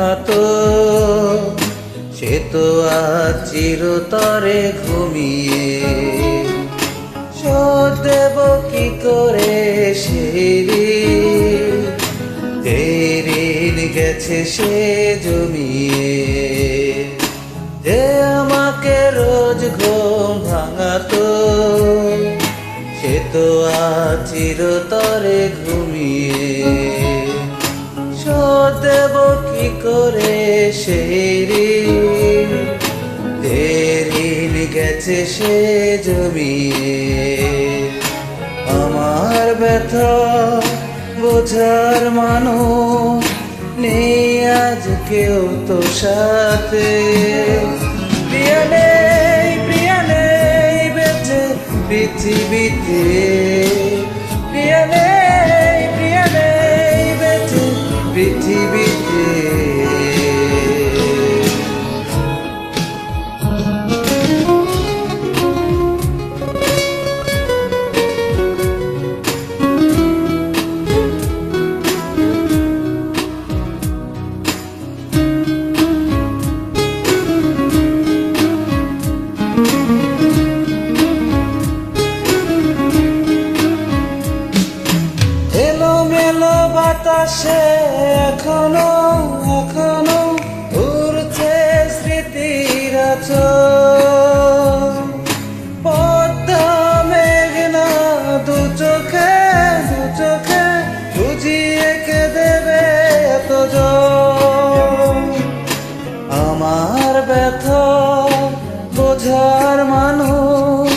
ভাঙাতো, সে তো আজ চিরতরে ঘুমিয়ে। শোধ দেব কি করে সেই ঋণ, যে ঋণ গেছে সে জমিয়ে। যে আমাকে রোজ ঘুম ভাঙাতো, সে তো আজ চিরতরে ঘুমিয়ে। শোধ দেব কি করে সেই ঋণ, যে ঋণ গেছে সে জমিয়ে। আমার ব্যথা বোঝার মানুষ নেই আজ কেউ তো সাথে। প্রিয়া নেই বেঁচে পৃথিবীতে। প্রিয়া নেই বেঁচে পৃথিবীতে। বাতাসে এখনো উড়ছে স্মৃতির আঁচল। পদ্মা মেঘনা দু চোখে বুঝিয়ে কে দেবে এত জল। আমার ব্যথা বোঝার মানুষ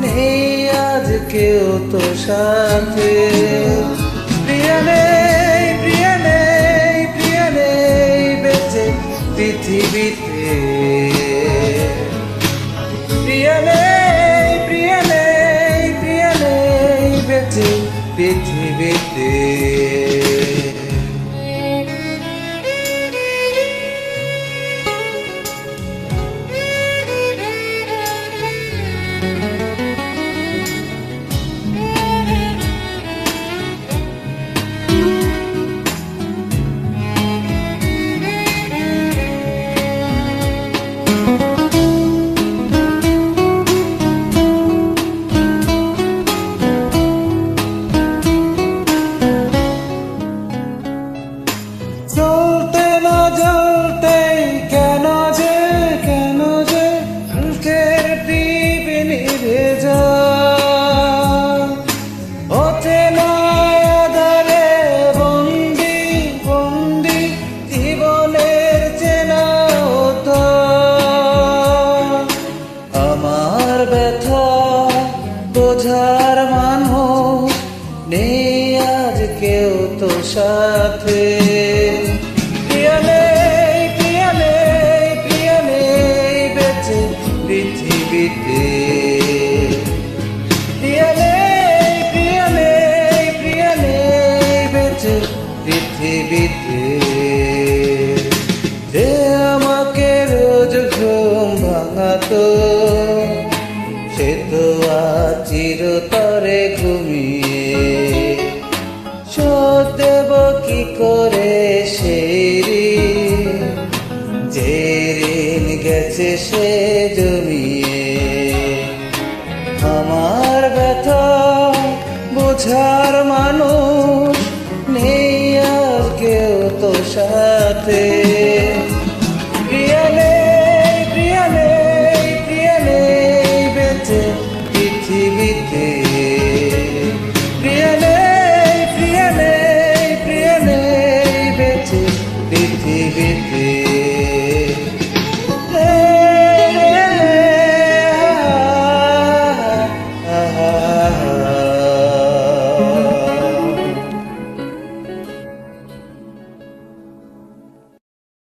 নেই আজ কেউ তো সাথে। প্রিয়া নেই বেঁচে পৃথিবীতে। প্রিয়া নেই বেঁচে পৃথিবীতে। জ্বলতে না জ্বলতে কেন যে মুখের দীপ নিভে যায়। অচেনা আঁধারে বন্দি জীবনের চেনা উদ্ধার। আমার ব্যথা বোঝার মানুষ নেই আজ কেউ তো সাথে। প্রিয়া নেই বেঁচে পৃথিবীতে। প্রিয়া নেই বেঁচে পৃথিবীতে। যে আমাকে রোজ ঘুম ভাঙাতো, সে তো আজ চিরতরে ঘুমিয়ে। শোধ দেব কি করে সেই ঋণ, যে ঋণ গেছে সে